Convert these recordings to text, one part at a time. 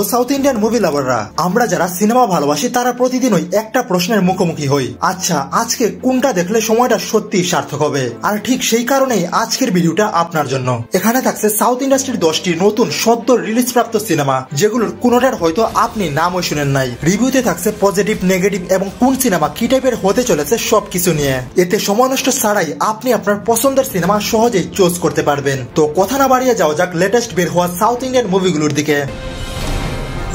Hello south Indian movie লাভাররা, আমরা যারা cinema ভালোবাসি তারা প্রতিদিনই একটা প্রশ্নের মুখোমুখি হই, আচ্ছা আজকে কোনটা দেখলে সময়টা সত্যি সার্থক হবে। আর ঠিক সেই কারণেই আজকের ভিডিওটা আপনার জন্য। এখানে থাকছে সাউথ ইন্ডাস্ট্রির 10টি নতুন সদ্য রিলিজ প্রাপ্ত সিনেমা, যেগুলোর কোনোটার হয়তো আপনি নামও শুনেন নাই। রিভিউতে থাকছে পজিটিভ, নেগেটিভ এবং কোন সিনেমা কি টাইপের হতে চলেছে সবকিছু নিয়ে। এতে সময় নষ্ট ছাড়াই আপনি আপনার পছন্দের সিনেমা সহজেই চুজ করতে পারবেন। তো কথা না বাড়িয়ে যাওয়া যাক লেটেস্ট বের হওয়া সাউথ ইন্ডিয়ান মুভিগুলোর দিকে।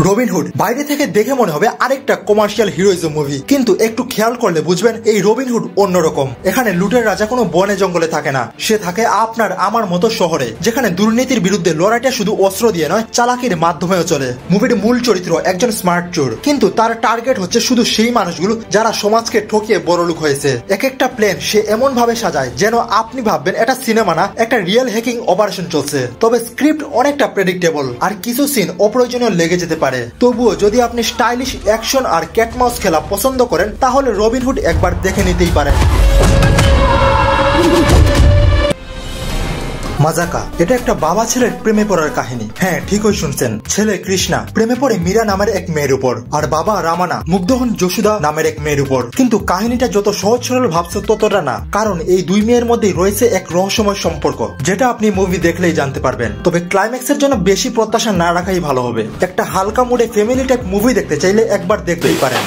রবিনহুড বাইরে থেকে দেখে মনে হবে আরেকটা কমার্শিয়াল হিরোইজম মুভি, কিন্তু একটু খেয়াল করলে বুঝবেন এই রবিনহুড অন্যরকম। এখানে লুটের রাজা কোনো বনে জঙ্গলে থাকে না, সে থাকে আপনার আমার মতো শহরে, যেখানে দুর্নীতির বিরুদ্ধে লড়াইটা শুধু অস্ত্র দিয়ে নয় চালাকির মাধ্যমেও চলে। মুভির মূল চরিত্র একজন স্মার্ট চোর, কিন্তু তার টার্গেট হচ্ছে শুধু সেই মানুষগুলো যারা সমাজকে ঠকিয়ে বড়লোক হয়েছে। এক একটা প্ল্যান সে এমন ভাবে সাজায় যেন আপনি ভাববেন এটা সিনেমা না, একটা রিয়েল হ্যাকিং অপারেশন চলছে। তবে স্ক্রিপ্ট অনেকটা প্রেডিক্টেবল আর কিছু সিন অপ্রয়োজনীয় লেগে যেতে পারে। তবুও যদি আপনি স্টাইলিশ অ্যাকশন আর ক্যাটমাউস খেলা পছন্দ করেন তাহলে রবিনহুড একবার দেখে নিতেই পারেন। মাজাকা এটা একটা বাবা ছেলের প্রেমে পড়ার কাহিনী। হ্যাঁ ঠিকই শুনছেন, ছেলে কৃষ্ণা প্রেমে পড়ে মীরা নামের এক মেয়ের উপর, আর বাবা রামানা মুগ্ধ হন যশোদা নামের এক মেয়ের উপর। কিন্তু কাহিনীটা যত সহজ সরল ভাবছো ততটা না, কারণ এই দুই মেয়ের মধ্যে রয়েছে এক রহস্যময় সম্পর্ক, যেটা আপনি মুভি দেখলেই জানতে পারবেন। তবে ক্লাইম্যাক্সের জন্য বেশি প্রত্যাশা না রাখাই ভালো হবে। একটা হালকা মুডে ফ্যামিলি টাইপ মুভি দেখতে চাইলে একবার দেখতেই পারেন।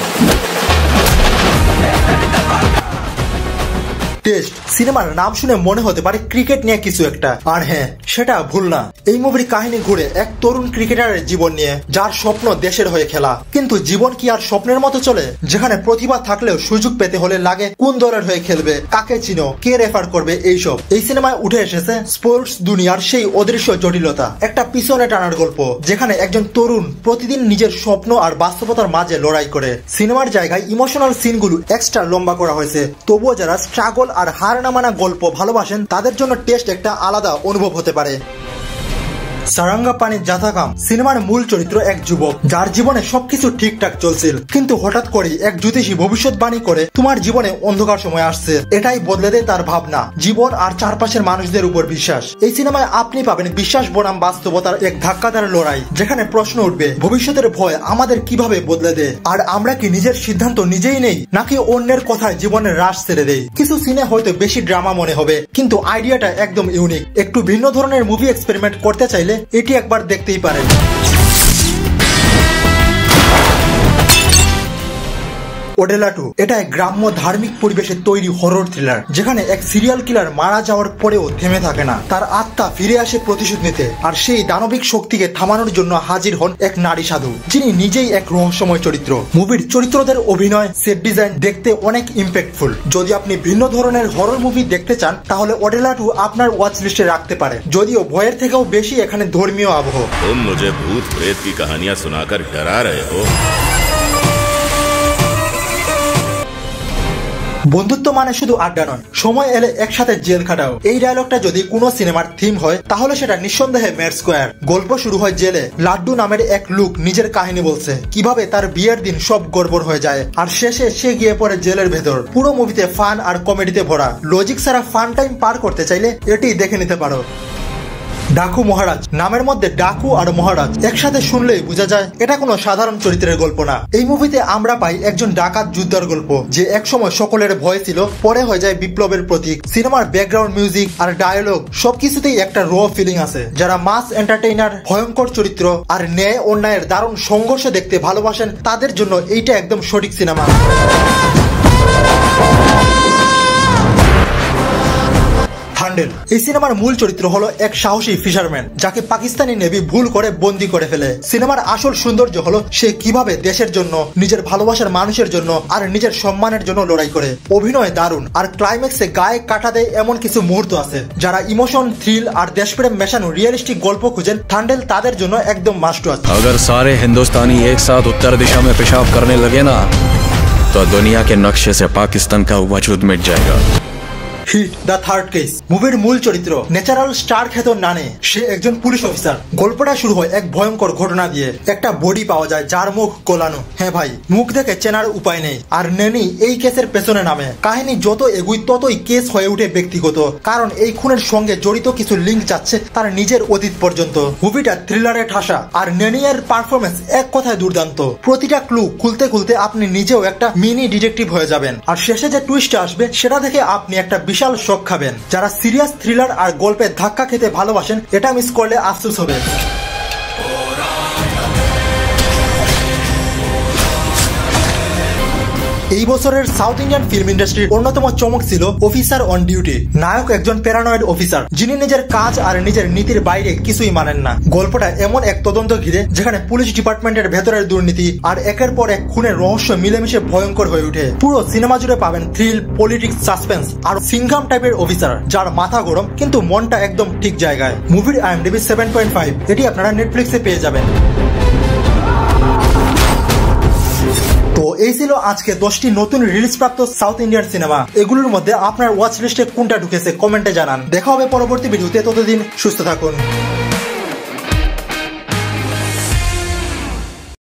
টেস্ট সিনেমার নাম শুনে মনে হতে পারে ক্রিকেট নিয়ে কিছু একটা, আর হ্যাঁ সেটা ভুল না। এই মুভির কাহিনী ঘুরে এক তরুণ ক্রিকেটারের জীবন নিয়ে, যার স্বপ্ন দেশের হয়ে খেলা। কিন্তু জীবন কি আর স্বপ্নের মতো চলে, যেখানে প্রতিভা থাকলেও সুযোগ পেতে হলে লাগে কোন দলের হয়ে খেলবে, কাকে চিনো, কে রেফার করবে, এইসব। এই সিনেমায় উঠে এসেছে স্পোর্টস দুনিয়ার সেই অদৃশ্য জটিলতা, একটা পিছনে টানার গল্প, যেখানে একজন তরুণ প্রতিদিন নিজের স্বপ্ন আর বাস্তবতার মাঝে লড়াই করে। সিনেমার জায়গায় ইমোশনাল সিনগুলো এক্সট্রা লম্বা করা হয়েছে, তবুও যারা স্ট্রাগল আর হার না মানা গল্প ভালোবাসেন তাদের জন্য টেস্ট একটা আলাদা অনুভব হতে পারে। সারাঙ্গাপানি জাথাকাম সিনেমার মূল চরিত্র এক যুবক, যার জীবনে সবকিছু ঠিকঠাক চলছিল, কিন্তু হঠাৎ করেই এক জ্যোতিষী ভবিষ্যৎবাণী করে তোমার জীবনে অন্ধকার সময় আসছে। এটাই বদলে দেয় তার ভাবনা, জীবন আর চারপাশের মানুষদের উপর বিশ্বাস। এই সিনেমায় আপনি পাবেন বিশ্বাস বনাম বাস্তবতার এক ধাক্কাদার লড়াই, যেখানে প্রশ্ন উঠবে ভবিষ্যতের ভয় আমাদের কিভাবে বদলে দেয়, আর আমরা কি নিজের সিদ্ধান্ত নিজেই নেই নাকি অন্যের কথায় জীবনের রাশ ছেড়ে দেই। কিছু সিনে হয়তো বেশি ড্রামা মনে হবে, কিন্তু আইডিয়াটা একদম ইউনিক। একটু ভিন্ন ধরনের মুভি এক্সপেরিমেন্ট করতে চাইলে এটি একবার দেখতেই পারেন। ওডেলা 2 এটা এক গ্রাম্য ধার্মিক পরিবেশে তৈরি হরর থ্রিলার, যেখানে এক সিরিয়াল কিলার মারা যাওয়ার পরেও থেমে থাকে না। তার আত্মা ফিরে আসে প্রতিশোধ নিতে, আর সেই দানবিক শক্তিকে থামানোর জন্য হাজির হন এক নারী সাধু, যিনি নিজেই এক রহস্যময় চরিত্র। মুভির চরিত্রদের অভিনয়, সেট ডিজাইন দেখতে অনেক ইম্প্যাক্টফুল। যদি আপনি ভিন্ন ধরনের হরর মুভি দেখতে চান তাহলে ওডেলা 2 আপনার ওয়াচ লিস্টে রাখতে পারেন, যদিও ভয়ের থেকেও বেশি এখানে ধর্মীয় আবহ। तुम मुझे भूत प्रेत की कहानियां सुनाकर डरा रहे हो। বন্ধুত্ব মানে শুধু আড্ডা নয়, সময় এলে একসাথে জেল খাটাও। এই ডায়লগটা যদি কোনো সিনেমার থিম হয় তাহলে সেটা নিঃসন্দেহে মেড স্কোয়ার। গল্প শুরু হয় জেলে। লাড্ডু নামের এক লোক নিজের কাহিনী বলছে, কিভাবে তার বিয়ের দিন সব গড়বড় হয়ে যায়, আর শেষে সে গিয়ে পড়ে জেলের ভেতর। পুরো মুভিতে ফান আর কমেডিতে ভরা, লজিক ছাড়া ফান টাইম পার করতে চাইলে এটি দেখে নিতে পারো। ডাকু মহারাজ নামের মধ্যে ডাকু আর মহারাজ একসাথে শুনলেই বোঝা যায় এটা কোনো সাধারণ চরিত্রের গল্প না। এই মুভিতে আমরা পাই একজন ডাকাত যোদ্ধার গল্প, যে একসময় সকলের ভয় ছিল, পরে হয়ে যায় বিপ্লবের প্রতীক। সিনেমার ব্যাকগ্রাউন্ড মিউজিক আর ডায়ালগ সবকিছুতেই একটা র ফিলিং আছে। যারা মাস এন্টারটেইনার, ভয়ঙ্কর চরিত্র আর ন্যায় অন্যায়ের দারুণ সংঘর্ষ দেখতে ভালোবাসেন তাদের জন্য এইটা একদম সঠিক সিনেমা। থান্ডেল এই সিনেমার মূল চরিত্র হলো এক সাহসী ফিশারম্যান, যাকে পাকিস্তানি নেভি ভুল করে বন্দী করে ফেলে। সিনেমার আসল সৌন্দর্য হলো সে কিভাবে দেশের জন্য, নিজের ভালোবাসার মানুষের জন্য আর নিজের সম্মানের জন্য লড়াই করে। অভিনয় দারুণ, আর ক্লাইম্যাক্সে গায়ে কাটা দেয় এমন কিছু মুহূর্ত আছে। যারা ইমোশন, থ্রিল আর দেশপ্রেম মেশানো রিয়েলিস্টিক গল্প খুঁজেন থান্ডেল তাদের জন্য একদম মাস্ট ওয়াচ। अगर सारे हिंदुस्तानी एक साथ उत्तर दिशा में पेशाब करने लगे ना तो दुनिया के नक्शे से पाकिस्तान का वजूद मिट जाएगा। Hit the third case. মুভির মূল চরিত্র ন্যাচারাল স্টার খ্যাত নানে, সে একজন পুলিশ অফিসার। গল্পটা শুরু হয় এক ভয়ঙ্কর ঘটনা দিয়ে। একটা বডি পাওয়া যায় যার মুখ গোলানো। হ্যাঁ ভাই, মুখ দেখে চেনার উপায় নেই। আর নেনি এই কেসের পেছনে নামে। কাহিনী যত এগুই ততই কেস হয়ে উঠে ব্যক্তিগত, কারণ এই খুনের সঙ্গে জড়িত কিছু লিঙ্ক যাচ্ছে তার নিজের অতীত পর্যন্ত। মুভিটা থ্রিলারে ঠাসা, আর নেনিয়ার পারফরমেন্স এক কথায় দুর্দান্ত। প্রতিটা ক্লু খুলতে খুলতে আপনি নিজেও একটা মিনি ডিটেকটিভ হয়ে যাবেন। আর শেষে যে টুইস্ট আসবে সেটা দেখে আপনি একটা বিশাল শক খাবেন। যারা সিরিয়াস থ্রিলার আর গল্পে ধাক্কা খেতে ভালোবাসেন, এটা মিস করলে আফসোস হবে। এই বছরের সাউথ ইন্ডিয়ান ফিল্ম ইন্ডাস্ট্রির অন্যতম চমক ছিল অফিসার অন ডিউটি। নায়ক একজন প্যারানয়েড অফিসার, যিনি নিজের কাজ আর নিজের নীতির বাইরে কিছুই মানেন না। গল্পটা এমন এক তদন্ত ঘিরে যেখানে পুলিশ ডিপার্টমেন্টের ভেতরের দুর্নীতি আর একের পর এক খুনের রহস্য মিলেমিশে ভয়ঙ্কর হয়ে ওঠে। পুরো সিনেমা জুড়ে পাবেন থ্রিল, পলিটিক্স, সাসপেন্স আর সিংঘাম টাইপের অফিসার, যার মাথা গরম কিন্তু মনটা একদম ঠিক জায়গায়। মুভির IMDb 7.5, এটি আপনারা নেটফ্লিক্সে পেয়ে যাবেন। তো এই ছিল আজকে 10টি নতুন রিলিজ প্রাপ্ত সাউথ ইন্ডিয়ান সিনেমা। এগুলোর মধ্যে আপনার ওয়াচ লিস্টে কোনটা ঢুকেছে কমেন্টে জানান। দেখা হবে পরবর্তী ভিডিওতে, ততদিন সুস্থ থাকুন।